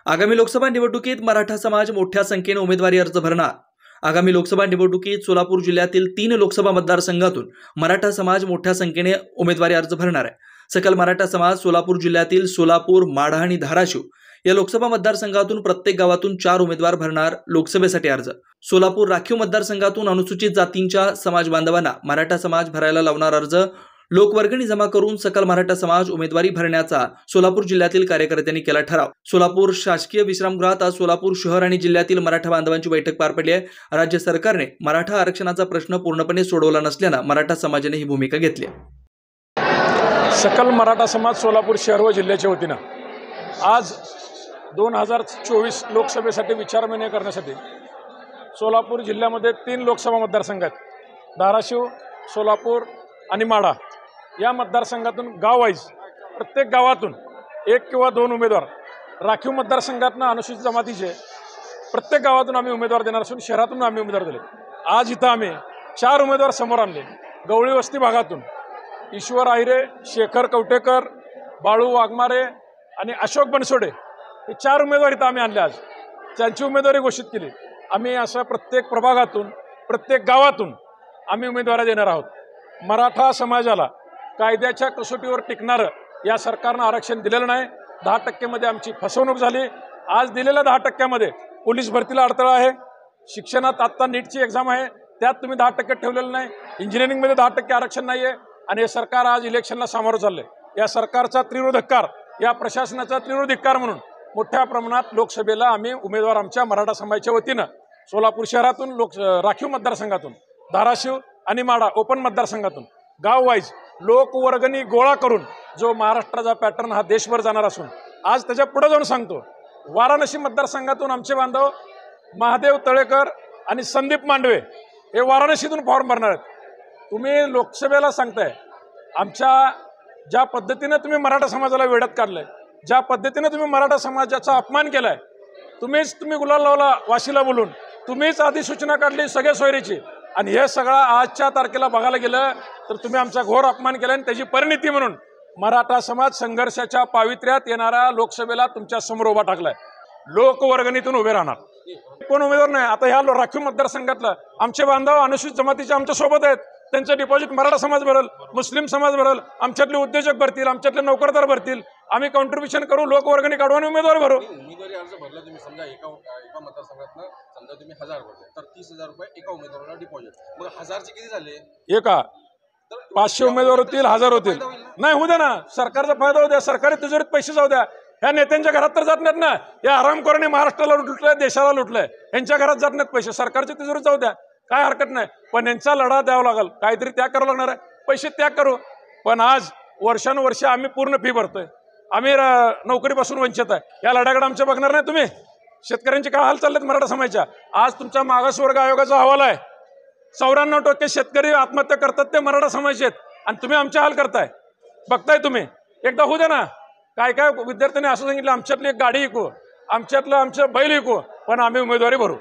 आगामी लोकसभा निवडणुकीत मराठा समाज मोठ्या संख्येने उमेदवारी अर्ज भरणार। आगामी लोकसभा निवडणुकीत सोलापूर जिल्ह्यातील 3 लोकसभा मतदारसंघातून मराठा समाज मोठ्या संख्येने उमेदवारी अर्ज भरणार आहे। सकल मराठा समाज सोलापूर जिल्ह्यातील सोलापूर, माढा आणि धाराशिव या लोकसभा मतदारसंघातून प्रत्येक गावातून 4 उमेदवार भरणार लोकसभेसाठी अर्ज। सोलापूर राखीव मतदारसंघातून अनुसूचित जातींच्या समाज बांधवांना मराठा समाज भरायला लावणार अर्ज। लोकवर्गणी जमा करून सकल मराठा समाज उमेदवारी भरण्याचा सोलापूर जिल्ह्यातील कार्यकर्त्यांनी केला ठराव। सोलापूर शासकीय विश्रामगृहात आज सोलापूर शहर आणि जिल्ह्यातील मराठा बांधवांची बैठक पार पडली आहे। राज्य सरकारने मराठा आरक्षणाचा प्रश्न पूर्णपणे सोडवला नसल्याने मराठा समाजाने ही भूमिका घेतली आहे। सकल मराठा समाज सोलापूर शहर व जिल्ह्याच्या वतीने आज 2024 लोकसभेसाठी विचारविनिमय करण्यासाठी सोलापूर जिल्ह्यामध्ये 3 लोकसभा मतदारसंघ आहेत। धाराशिव, सोलापूर आणि माढा या मतदारसंघातून गाववाईज प्रत्येक गावातून 1 किंवा 2 उमेदवार, राखीव मतदारसंघातून अनुसूचित जमातीचे प्रत्येक गावातून आम्ही उमेदवार देणार असून शहरातून आम्ही उमेदवार दिले। आज इथं आम्ही 4 उमेदवार समोर आणले। गवळी वस्ती भागातून ईश्वर आहिरे, शेखर कवटेकर, बाळू वाघमारे आणि अशोक बनसोडे हे 4 उमेदवार इथं आम्ही आणले। आज त्यांची उमेदवारी घोषित केली। आम्ही असं प्रत्येक प्रभागातून, प्रत्येक गावातून आम्ही उमेदवारी देणार आहोत। मराठा समाजाला कायद्याच्या कसोटीवर टिकणारं या सरकारनं आरक्षण दिलेलं नाही। 10% मध्ये आमची फसवणूक झाली। आज दिलेल्या 10% पोलीस भरतीला अडथळा आहे। शिक्षणात आत्ता नीटची एक्झाम आहे, त्यात तुम्ही 10% ठेवलेलं नाही। इंजिनिअरिंगमध्ये 10% आरक्षण नाही आहे आणि हे सरकार आज इलेक्शनला सामोरं चाललंय। या सरकारचा तीव्र धिक्कार, या प्रशासनाचा तीव्र धिक्कार म्हणून मोठ्या प्रमाणात लोकसभेला आम्ही उमेदवार आमच्या मराठा समाजाच्या वतीनं सोलापूर शहरातून, राखीव मतदारसंघातून, धाराशिव आणि माढा ओपन मतदारसंघातून गाववाईज लोकवर्गणी गोळा करून जो महाराष्ट्राचा पॅटर्न हा देशभर जाणार असून आज त्याच्या पुढे जाऊन सांगतो, वाराणसी मतदारसंघातून आमचे बांधव महादेव तळेकर आणि संदीप मांडवे हे वाराणसीतून फॉर्म भरणार आहेत। तुम्ही लोकसभेला सांगताय आमच्या ज्या पद्धतीने तुम्ही मराठा समाजाला वेड्यात काढलंय, ज्या पद्धतीने तुम्ही मराठा समाजाचा अपमान केलाय, तुम्ही गुलाल लावला वाशीला बोलून, तुम्हीच अधिसूचना काढली सगळ्या सोयरीची आणि हे सगळं आजच्या तारखेला बघायला गेलं तर तुम्ही आमचा घोर अपमान केला आणि त्याची परिणिती म्हणून मराठा समाज संघर्षाच्या पावित्र्यात येणाऱ्या लोकसभेला तुमच्या समोर उभा टाकलाय। लोकवर्गणीतून उभे राहणार, कोण उमेदवार नाही। आता ह्या राखीव मतदारसंघातलं आमचे बांधव अनुसूचित जमातीचे आमच्या सोबत आहेत, त्यांचं डिपॉझिट मराठा समाज भरल, मुस्लिम समाज भरल, आमच्यातले उद्योजक भरतील, आमच्यातले नोकरदार भरतील, आम्ही कॉन्ट्रीब्युशन करू, लोकवर्गणी काढू आणि उमेदवार भरू। उमेदवारी अर्ज भरला तुम्ही, समजा एका मतदारसंघातनं समजा तुम्ही 1000 भरले तर 30,000 रुपये एका उमेदवाराला डिपॉझिट, मग 1000चे किती झाले? एका 500 उमेदवार होतील, 1000 होतील, नाही होऊ द्या ना, सरकारचा फायदा होऊ द्या, सरकारी तिजोरीत पैसे जाऊ द्या। ह्या नेत्यांच्या घरात तर जात नाहीत ना, या हरामखोरांनी महाराष्ट्राला लुटलंय, देशाला लुटलंय, यांच्या घरात जात नाहीत पैसे, सरकारच्या तिजोरीत जाऊ द्या, काय हरकत नाही। पण यांचा लढा द्यावा लागेल, काहीतरी त्याग करावं लागणार आहे, पैसे त्याग करू। पण आज वर्षानुवर्ष आम्ही पूर्ण फी भरतोय, आम्ही नोकरीपासून वंचित आहे, या लढ्याकडे आमच्या बघणार नाही तुम्ही। शेतकऱ्यांचे काय हाल चाललेत मराठा समाजाच्या, आज तुमचा मागासवर्ग आयोगाचा अहवाल आहे, 94% शेतकरी आत्महत्या करतात ते मराठा समाजाचे आहेत आणि तुम्ही आमचे हाल करताय, बघताय तुम्ही। एकदा होऊ द्या ना। काय काय विद्यार्थ्यांनी असं सांगितलं, आमच्यातली एक गाडी विकू, आमच्यातलं आमचं बैल विकू, पण आम्ही उमेदवारी भरू।